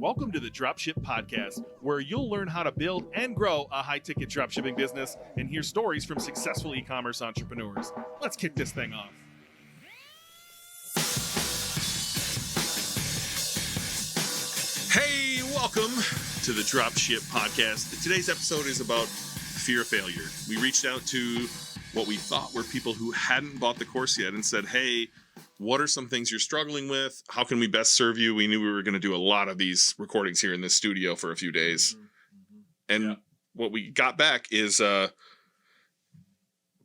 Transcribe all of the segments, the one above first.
Welcome to the Dropship Podcast, where you'll learn how to build and grow a high-ticket dropshipping business and hear stories from successful e-commerce entrepreneurs. Let's kick this thing off. Hey, welcome to the Dropship Podcast. Today's episode is about fear of failure. We reached out to what we thought were people who hadn't bought the course yet and said, hey, what are some things you're struggling with? How can we best serve you? We knew we were going to do a lot of these recordings here in this studio for a few days. And what we got back is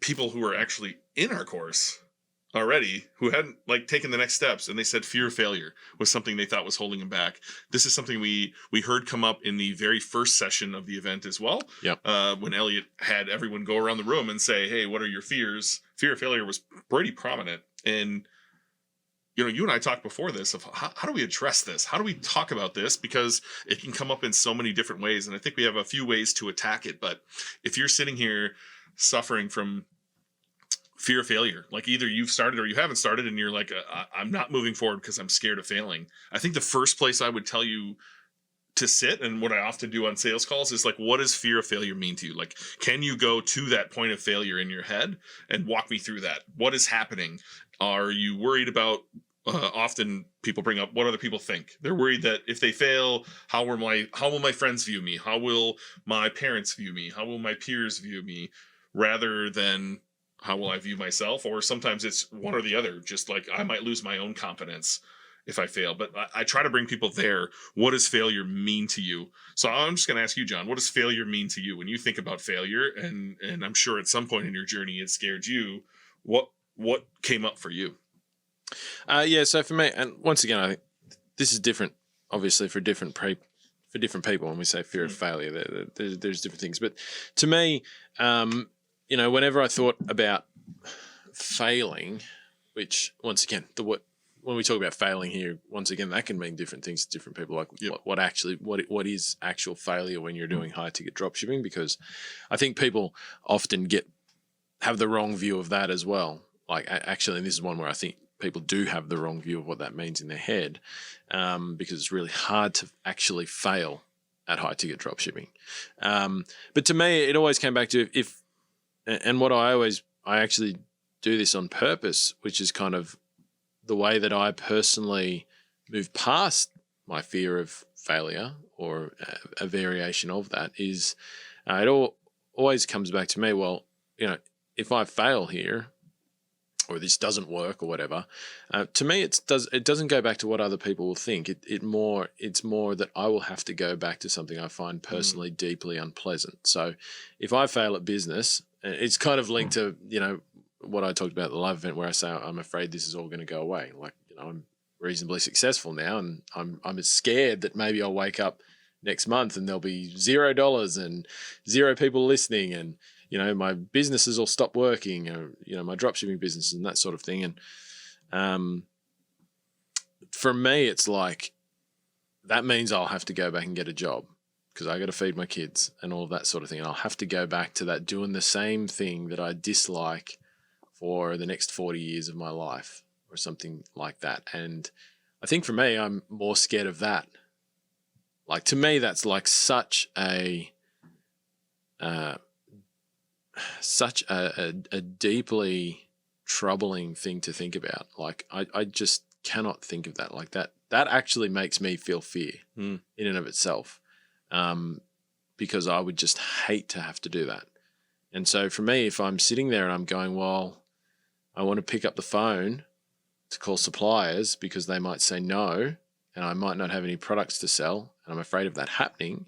people who were actually in our course already who hadn't taken the next steps. And they said fear of failure was something they thought was holding them back. This is something we heard come up in the very first session of the event as well. Yep. When Elliot had everyone go around the room and say, hey, what are your fears? Fear of failure was pretty prominent. And you and I talked before this of how do we address this? How do we talk about this? Because it can come up in so many different ways. And I think we have a few ways to attack it. But if you're sitting here suffering from fear of failure, like either you've started or you haven't started and you're like, I'm not moving forward because I'm scared of failing. I think the first place I would tell you to sit, and what I often do on sales calls, is what does fear of failure mean to you? Can you go to that point of failure in your head and walk me through that? What is happening? Are you worried about, often people bring up what other people think. They're worried that if they fail, how will my friends view me? How will my parents view me? How will my peers view me? Rather than how will I view myself? Or sometimes it's one or the other, just I might lose my own confidence if I fail. But I try to bring people there. What does failure mean to you? So I'm just going to ask you, John, what does failure mean to you when you think about failure? And I'm sure at some point in your journey it scared you. What came up for you? So for me, and once again, I think this is different, obviously, for different people. When we say fear of failure, there's different things. But to me, whenever I thought about failing, which once again, when we talk about failing here, once again, that can mean different things to different people. What is actual failure when you're doing high ticket dropshipping? Because I think people often have the wrong view of that as well. Actually, and this is one where I think people do have the wrong view of what that means in their head, because it's really hard to actually fail at high ticket dropshipping. But to me, it always came back to I actually do this on purpose, which is kind of the way that I personally move past my fear of failure, or a variation of that, is it always comes back to me, if I fail here, or this doesn't work or whatever, to me it doesn't go back to what other people will think. It's more that I will have to go back to something I find personally deeply unpleasant. So if I fail at business, it's kind of linked to what I talked about at the live event, where I say I'm afraid this is all going to go away. I'm reasonably successful now, and I'm scared that maybe I'll wake up next month and there'll be $0 and 0 people listening, and my businesses will stop working, my dropshipping business and that sort of thing. And for me, it's that means I'll have to go back and get a job, because I got to feed my kids and all of that sort of thing. And I'll have to go back to that, doing the same thing that I dislike for the next 40 years of my life, or something like that. And I think for me, I'm more scared of that. To me, that's such a deeply troubling thing to think about. I just cannot think of that. That actually makes me feel fear in and of itself, because I would just hate to have to do that. And so for me, if I'm sitting there and I'm going, I want to pick up the phone to call suppliers because they might say no, and I might not have any products to sell, and I'm afraid of that happening.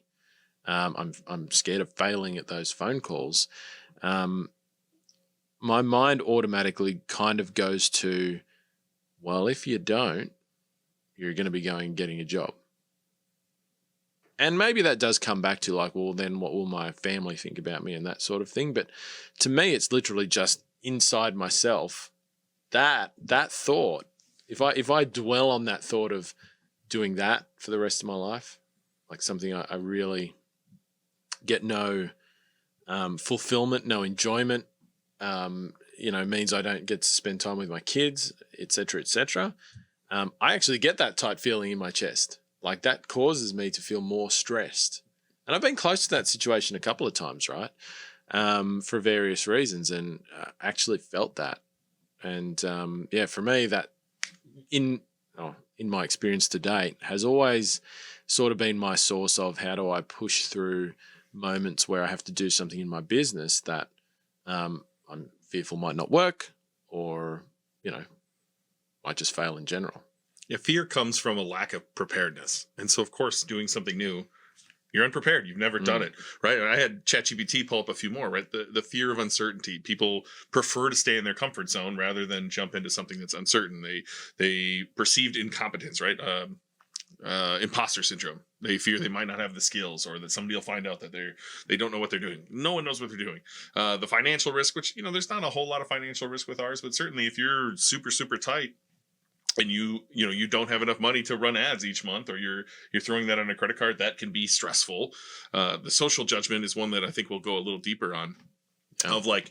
I'm scared of failing at those phone calls. My mind automatically kind of goes to, if you don't, you're going to be going and getting a job. And maybe that does come back to then what will my family think about me and that sort of thing. But to me, it's literally just inside myself, that thought. If I dwell on that thought of doing that for the rest of my life, something I really get no fulfillment, no enjoyment, means I don't get to spend time with my kids, etc., etc. I actually get that tight feeling in my chest. Like that causes me to feel more stressed. And I've been close to that situation a couple of times, right? For various reasons, and actually felt that. And for me, that in my experience to date has always sort of been my source of how do I push through moments where I have to do something in my business that I'm fearful might not work, or might just fail in general. Yeah, fear comes from a lack of preparedness, and so of course, doing something new, you're unprepared. You've never done it, right? I had ChatGPT pull up a few more, right? The fear of uncertainty. People prefer to stay in their comfort zone rather than jump into something that's uncertain. They perceived incompetence, right? Imposter syndrome. They fear they might not have the skills, or that somebody will find out that they don't know what they're doing. No one knows what they're doing. The financial risk, which there's not a whole lot of financial risk with ours, but certainly if you're super super tight, and you don't have enough money to run ads each month, or you're throwing that on a credit card, that can be stressful. The social judgment is one that I think we'll go a little deeper on. Of like,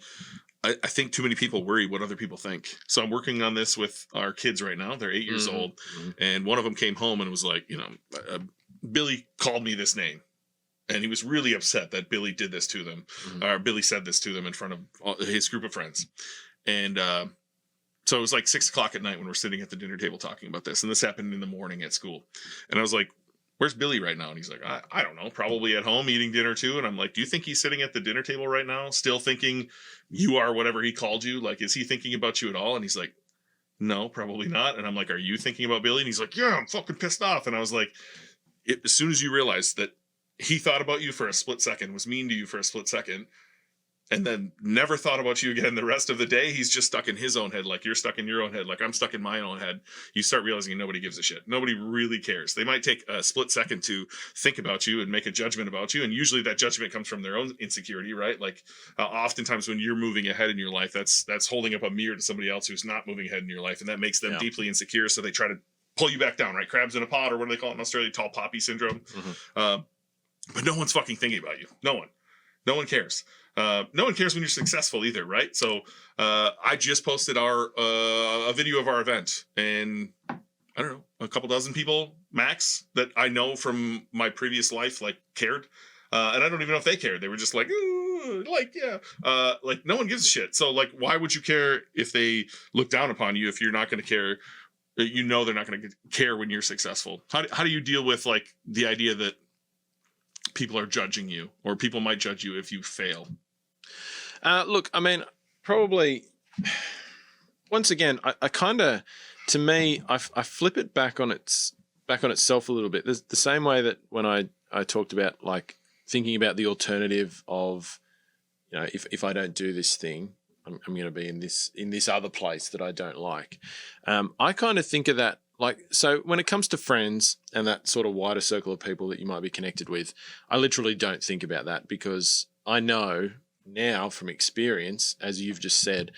I think too many people worry what other people think. So I'm working on this with our kids right now. They're 8 years old, and one of them came home and was like, Billy called me this name, and he was really upset that Billy did this to them, or Billy said this to them in front of his group of friends, and. So it was like 6 o'clock at night when we're sitting at the dinner table talking about this. And this happened in the morning at school. And I was like, where's Billy right now? And he's like, I don't know, probably at home eating dinner too. And I'm like, do you think he's sitting at the dinner table right now still thinking you are whatever he called you? Like, is he thinking about you at all? And he's like, no, probably not. And I'm like, are you thinking about Billy? And he's like, yeah, I'm fucking pissed off. And I was like, as soon as you realize that he thought about you for a split second, was mean to you for a split second, and then never thought about you again the rest of the day, he's just stuck in his own head, like you're stuck in your own head, like I'm stuck in my own head. You start realizing nobody gives a shit. Nobody really cares. They might take a split second to think about you and make a judgment about you, and usually that judgment comes from their own insecurity, right? Like oftentimes when you're moving ahead in your life, that's holding up a mirror to somebody else who's not moving ahead in your life, and that makes them deeply insecure, so they try to pull you back down, right? Crabs in a pot, or what do they call it in Australia? Tall poppy syndrome. But no one's fucking thinking about you. No one cares. No one cares when you're successful either, right? So I just posted a video of our event, and I don't know, a couple dozen people max that I know from my previous life like cared, and I don't even know if they cared. They were just like, like no one gives a shit. So like, why would you care if they look down upon you if you're not going to care? They're not going to care when you're successful. How do you deal with like the idea that people are judging you, or people might judge you if you fail? Look, I mean, probably once again, I kind of, to me, I flip it back on itself a little bit. There's the same way that when I talked about like thinking about the alternative of, if I don't do this thing, I'm going to be in this other place that I don't like. I kind of think of that like, so when it comes to friends and that sort of wider circle of people that you might be connected with, I literally don't think about that, because I know now from experience, as you've just said,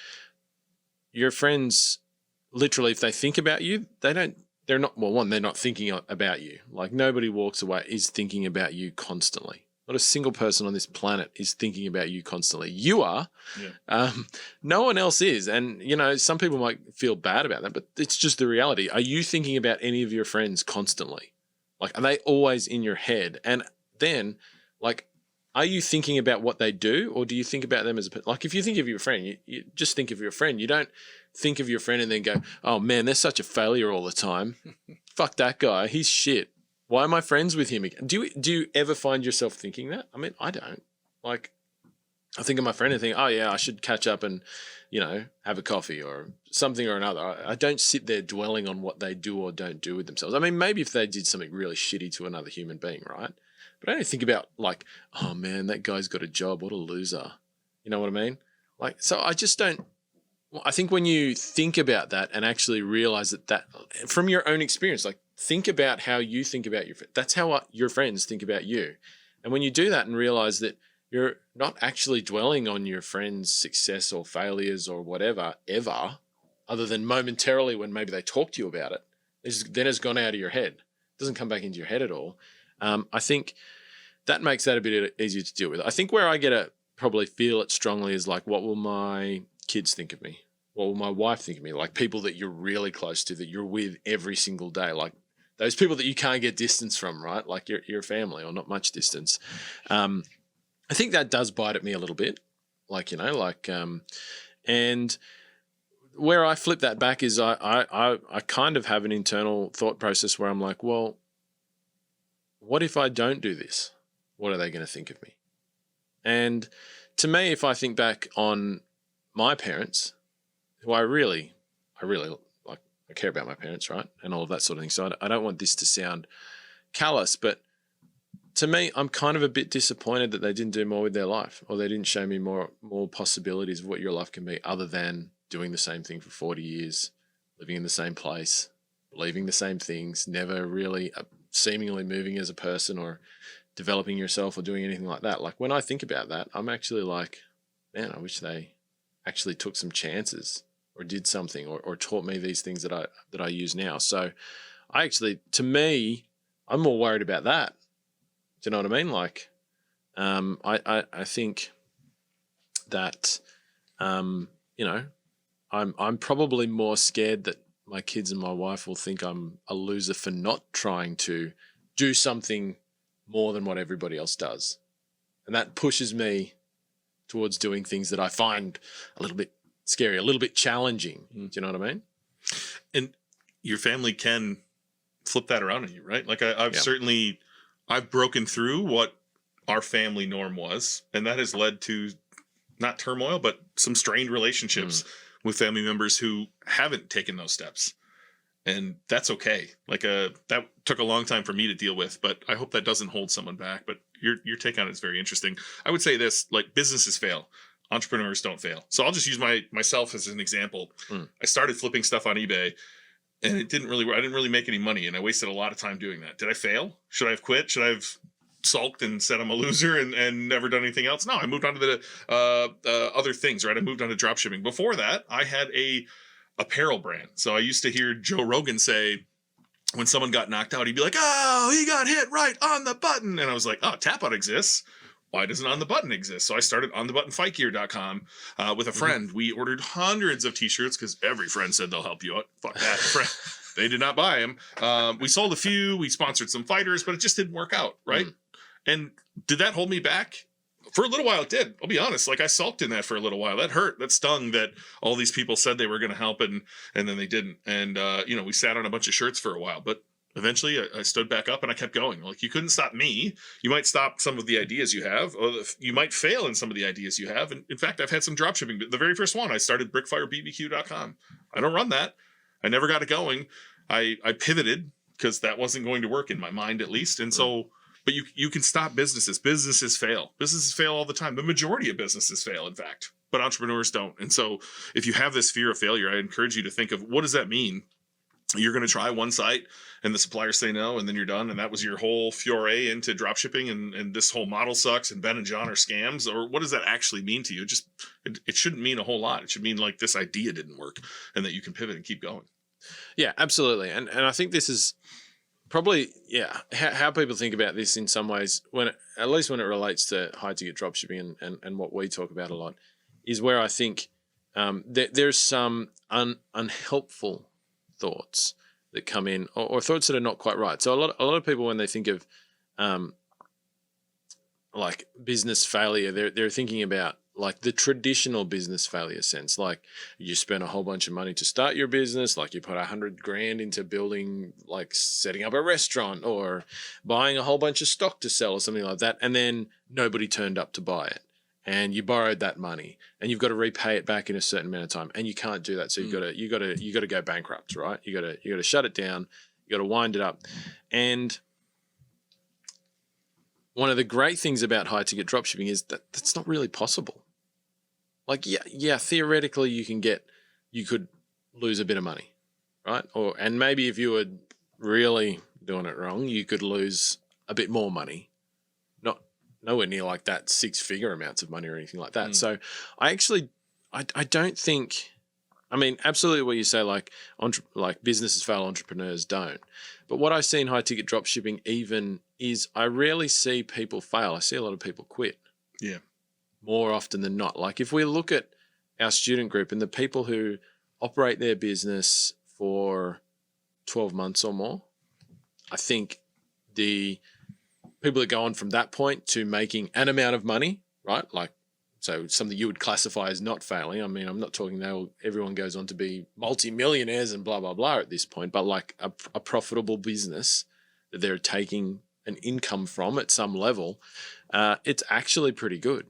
your friends, literally, if they think about you, they're not thinking about you. Like nobody walks away is thinking about you constantly. Not a single person on this planet is thinking about you constantly. You are. Yeah. No one else is. And, some people might feel bad about that, but it's just the reality. Are you thinking about any of your friends constantly? Like, are they always in your head? And then, like, are you thinking about what they do, or do you think about them as like, if you think of your friend, you just think of your friend. You don't think of your friend and then go, oh man, they're such a failure all the time. Fuck that guy. He's shit. Why am I friends with him again? Do you ever find yourself thinking that? I mean, I don't. Like, I think of my friend and think, oh yeah, I should catch up and, have a coffee or something or another. I don't sit there dwelling on what they do or don't do with themselves. I mean, maybe if they did something really shitty to another human being, right? But I don't think about like, oh man, that guy's got a job. What a loser. You know what I mean? Like, so I just don't. I think when you think about that and actually realize that from your own experience, like think about how you think about your friends. That's how your friends think about you. And when you do that and realize that you're not actually dwelling on your friends' success or failures or whatever, ever, other than momentarily when maybe they talk to you about it, then it's gone out of your head. It doesn't come back into your head at all. I think that makes that a bit easier to deal with. I think where I get to probably feel it strongly is like, what will my kids think of me? What will my wife think of me? Like people that you're really close to, that you're with every single day. Like those people that you can't get distance from, right? Like your family or not much distance. I think that does bite at me a little bit. And where I flip that back is I kind of have an internal thought process where I'm like, well, what if I don't do this? What are they going to think of me? And to me, if I think back on my parents, who I really like, I care about my parents, right? And all of that sort of thing. So I don't want this to sound callous, but to me, I'm kind of a bit disappointed that they didn't do more with their life, or they didn't show me more possibilities of what your life can be other than doing the same thing for 40 years, living in the same place, believing the same things, never really seemingly moving as a person or developing yourself or doing anything like that. Like when I think about that, I'm actually like, man, I wish they actually took some chances or did something or taught me these things that I use now. So I actually, to me, I'm more worried about that. Do you know what I mean? Like, I think that, you know, I'm probably more scared that my kids and my wife will think I'm a loser for not trying to do something more than what everybody else does. And that pushes me towards doing things that I find a little bit scary, a little bit challenging. Do you know what I mean? And your family can flip that around on you, right? Like I've broken through what our family norm was, and that has led to not turmoil, but some strained relationships with family members who haven't taken those steps. And that's okay. Like that took a long time for me to deal with, but I hope that doesn't hold someone back. But your take on it is very interesting. I would say this, like businesses fail. Entrepreneurs don't fail. So I'll just use myself as an example. I started flipping stuff on eBay and it didn't really, I didn't really make any money and I wasted a lot of time doing that. Did I fail? Should I have quit? Should I have sulked and said I'm a loser and never done anything else? No, I moved on to the other things, right? I moved on to dropshipping. Before that, I had a apparel brand. So I used to hear Joe Rogan say, when someone got knocked out, he'd be like, oh, he got hit right on the button. And I was like, oh, tap out exists. Why doesn't On the Button exist? So I started onthebuttonfightgear.com with a friend. We ordered hundreds of t-shirts because every friend said they'll help you out. Fuck that. They did not buy them. We sold a few. We sponsored some fighters, but it just didn't work out, right? And did that hold me back? For a little while it did. I'll be honest. Like I sulked in that for a little while. That hurt. That stung that all these people said they were going to help and then they didn't. And, we sat on a bunch of shirts for a while. But eventually I stood back up and I kept going. Like you couldn't stop me. You might stop some of the ideas you have, or you might fail in some of the ideas you have. And in fact, I've had some dropshipping. The very first one, I started brickfirebbq.com. I don't run that. I never got it going. I pivoted because that wasn't going to work in my mind, at least. And so, but you can stop businesses. Businesses fail. Businesses fail all the time. The majority of businesses fail, in fact, but entrepreneurs don't. And so if you have this fear of failure, I encourage you to think of what does that mean? You're going to try one site and the suppliers say no, and then you're done. And that was your whole foray into dropshipping and this whole model sucks and Ben and John are scams. Or what does that actually mean to you? It shouldn't mean a whole lot. It should mean like this idea didn't work and that you can pivot and keep going. Yeah, absolutely. And I think this is probably, how people think about this in some ways, at least when it relates to high ticket dropshipping and what we talk about a lot, is where I think there's some unhelpful thoughts that come in or thoughts that are not quite right. So a lot of people, when they think of like business failure, they're thinking about like the traditional business failure sense. Like you spend a whole bunch of money to start your business, like you put $100,000 into building, like setting up a restaurant or buying a whole bunch of stock to sell or something like that. And then nobody turned up to buy it. And you borrowed that money and you've got to repay it back in a certain amount of time. And you can't do that. So you got to go bankrupt, right? You got to shut it down. You got to wind it up. And one of the great things about high ticket dropshipping is that that's not really possible. Like, yeah, theoretically you could lose a bit of money, right? And maybe if you were really doing it wrong, you could lose a bit more money. Nowhere near like that 6-figure amounts of money or anything like that. So I don't think, I mean, absolutely what you say, like businesses fail, entrepreneurs don't. But what I see in high ticket dropshipping even is I rarely see people fail. I see a lot of people quit. Yeah. More often than not. Like if we look at our student group and the people who operate their business for 12 months or more, I think the people that go on from that point to making an amount of money, right? Like, so something you would classify as not failing. I mean, I'm not talking everyone goes on to be multi-millionaires and blah, blah, blah at this point, but like a profitable business that they're taking an income from at some level, it's actually pretty good.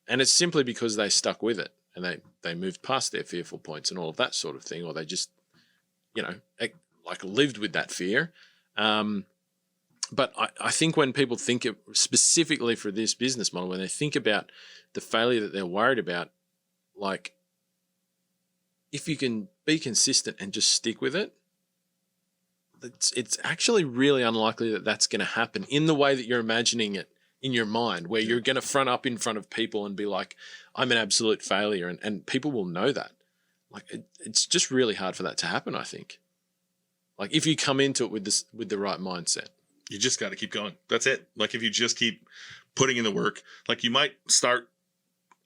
And it's simply because they stuck with it and they moved past their fearful points and all of that sort of thing, or they just, like lived with that fear. But I think when people think specifically for this business model, when they think about the failure that they're worried about, like if you can be consistent and just stick with it, it's actually really unlikely that that's going to happen in the way that you're imagining it in your mind, where you're going to front up in front of people and be like, I'm an absolute failure. And people will know that. Like it's just really hard for that to happen, I think. Like if you come into it with the right mindset. You just got to keep going. That's it. Like if you just keep putting in the work, like you might start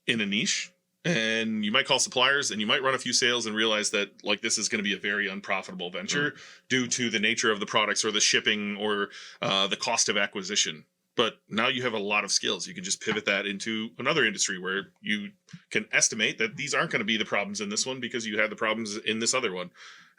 in a niche and you might call suppliers and you might run a few sales and realize that like this is going to be a very unprofitable venture due to the nature of the products or the shipping or the cost of acquisition. But now you have a lot of skills. You can just pivot that into another industry where you can estimate that these aren't going to be the problems in this one because you had the problems in this other one.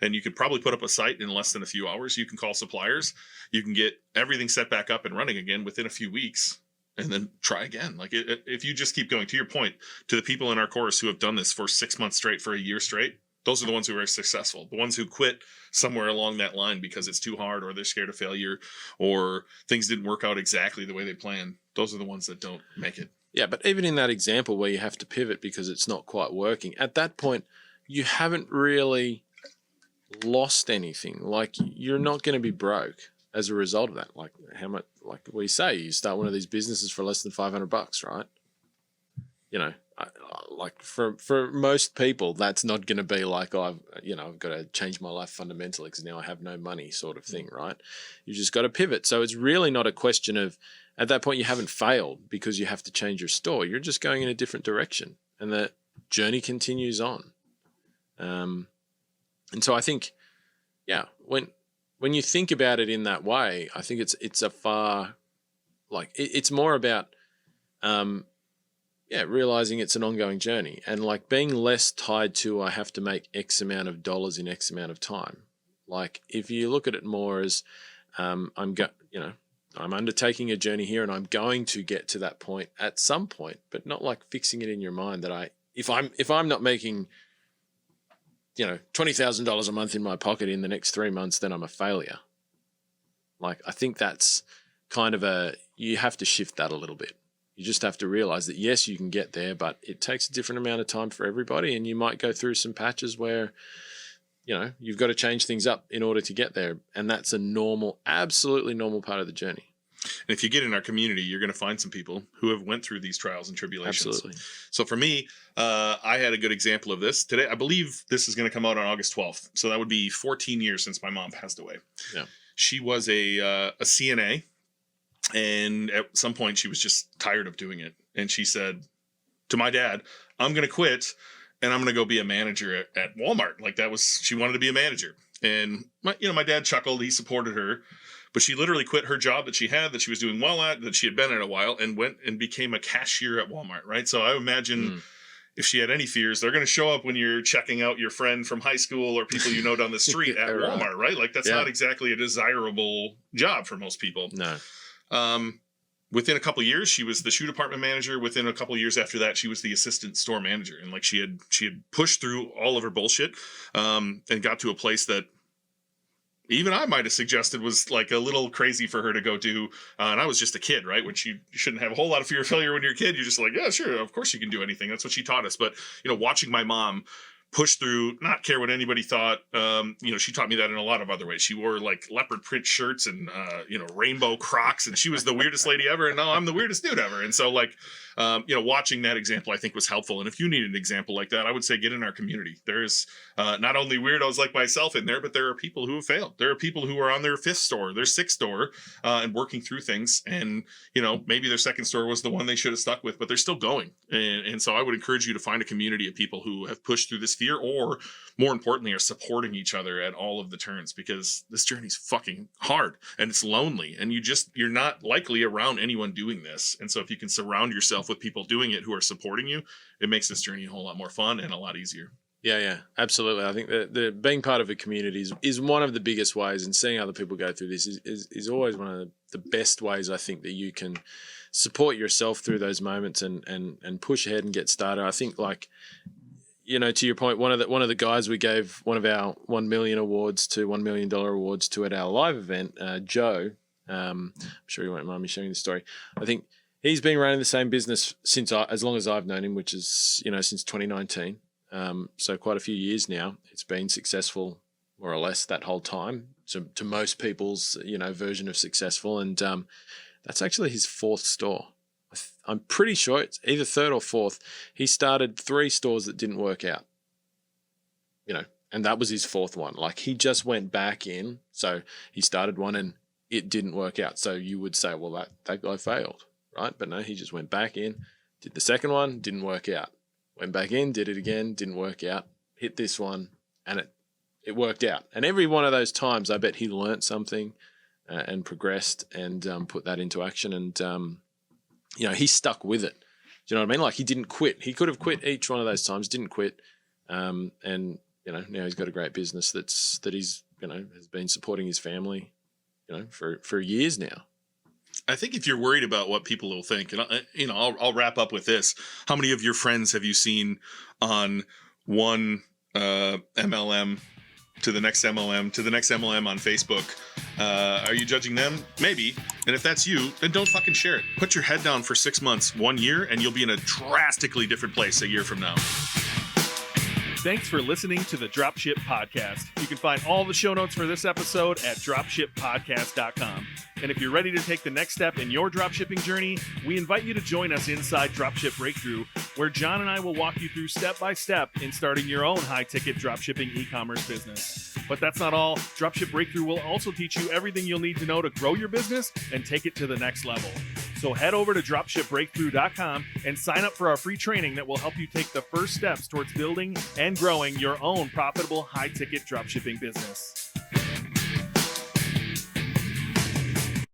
And you could probably put up a site in less than a few hours. You can call suppliers. You can get everything set back up and running again within a few weeks and then try again. Like if you just keep going, to your point, to the people in our course who have done this for 6 months straight, for a year straight, those are the ones who are successful. The ones who quit somewhere along that line because it's too hard or they're scared of failure or things didn't work out exactly the way they planned. Those are the ones that don't make it. Yeah, but even in that example where you have to pivot because it's not quite working, at that point, you haven't really lost anything. Like you're not going to be broke as a result of that. Like how much, like we say, you start one of these businesses for less than $500, right? Like for most people, that's not going to be like, I've got to change my life fundamentally because now I have no money sort of thing, right? You just got to pivot. So it's really not a question of, at that point, you haven't failed because you have to change your store. You're just going in a different direction and the journey continues on. And so I think, yeah, when you think about it in that way, I think it's a far, like it's more about, realizing it's an ongoing journey and like being less tied to I have to make X amount of dollars in X amount of time. Like if you look at it more as I'm undertaking a journey here and I'm going to get to that point at some point, but not like fixing it in your mind that if I'm not making $20,000 a month in my pocket in the next 3 months, then I'm a failure. Like, I think that's kind of you have to shift that a little bit. You just have to realize that, yes, you can get there, but it takes a different amount of time for everybody. And you might go through some patches where, you've got to change things up in order to get there. And that's a absolutely normal part of the journey. And if you get in our community, you're going to find some people who have went through these trials and tribulations. Absolutely. So for me, I had a good example of this today. I believe this is going to come out on August 12th. So that would be 14 years since my mom passed away. Yeah. She was a CNA. And at some point she was just tired of doing it. And she said to my dad, I'm going to quit and I'm going to go be a manager at Walmart. Like she wanted to be a manager. And my dad chuckled. He supported her. But she literally quit her job that she was doing well at, that she had been at a while, and went and became a cashier at Walmart, right? So I imagine if she had any fears, they're going to show up when you're checking out your friend from high school or people down the street at Walmart, right? Like that's not exactly a desirable job for most people. No. Within a couple of years, she was the shoe department manager. Within a couple of years after that, she was the assistant store manager. And like she had pushed through all of her bullshit and got to a place that even I might have suggested was like a little crazy for her to go do. And I was just a kid, right? Which you shouldn't have a whole lot of fear of failure when you're a kid. You're just like, yeah, sure. Of course you can do anything. That's what she taught us. But, watching my mom push through, not care what anybody thought. She taught me that in a lot of other ways. She wore like leopard print shirts and, rainbow Crocs, and she was the weirdest lady ever. And now I'm the weirdest dude ever. And so watching that example, I think was helpful. And if you need an example like that, I would say get in our community. There's not only weirdos like myself in there, but there are people who have failed. There are people who are on their 5th store, their 6th store, and working through things. And, maybe their 2nd store was the one they should have stuck with, but they're still going. And so I would encourage you to find a community of people who have pushed through this fear, or more importantly, are supporting each other at all of the turns, because this journey's fucking hard and it's lonely, and you're not likely around anyone doing this. And so if you can surround yourself with people doing it who are supporting you, it makes this journey a whole lot more fun and a lot easier. Yeah, absolutely. I think that the being part of a community is one of the biggest ways, and seeing other people go through this is always one of the best ways, I think, that you can support yourself through those moments and push ahead and get started. I think, like, you know, to your point, one of the guys we gave one of our $1 million awards to $1 million awards to at our live event, Joe. I'm sure you won't mind me sharing the story. I think he's been running the same business as long as I've known him, which is, you know, since 2019. So quite a few years now. It's been successful more or less that whole time. So to most people's, you know, version of successful, and that's actually his fourth store. I'm pretty sure it's either third or fourth. He started 3 stores that didn't work out, you know, and that was his fourth one. Like, he just went back in. So he started one and it didn't work out. So you would say, well, that guy failed, right? But no, he just went back in, did the second one, didn't work out. Went back in, did it again, didn't work out. Hit this one, and it worked out. And every one of those times, I bet he learnt something and progressed and put that into action. And you know, he stuck with it. Do you know what I mean? Like, he didn't quit. He could have quit each one of those times, didn't quit. And you know, now he's got a great business that he's, you know, has been supporting his family, you know, for years now. I think if you're worried about what people will think, and you know, I'll wrap up with this. How many of your friends have you seen on one MLM to the next MLM to the next MLM on Facebook? Are you judging them? Maybe. And if that's you, then don't fucking share it. Put your head down for 6 months, 1 year, and you'll be in a drastically different place a year from now. Thanks for listening to the Dropship Podcast. You can find all the show notes for this episode at dropshippodcast.com. And if you're ready to take the next step in your dropshipping journey, we invite you to join us inside Dropship Breakthru, where John and I will walk you through step by step in starting your own high-ticket dropshipping e-commerce business. But that's not all. Dropship Breakthru will also teach you everything you'll need to know to grow your business and take it to the next level. So head over to dropshipbreakthru.com and sign up for our free training that will help you take the first steps towards building and growing your own profitable high-ticket dropshipping business.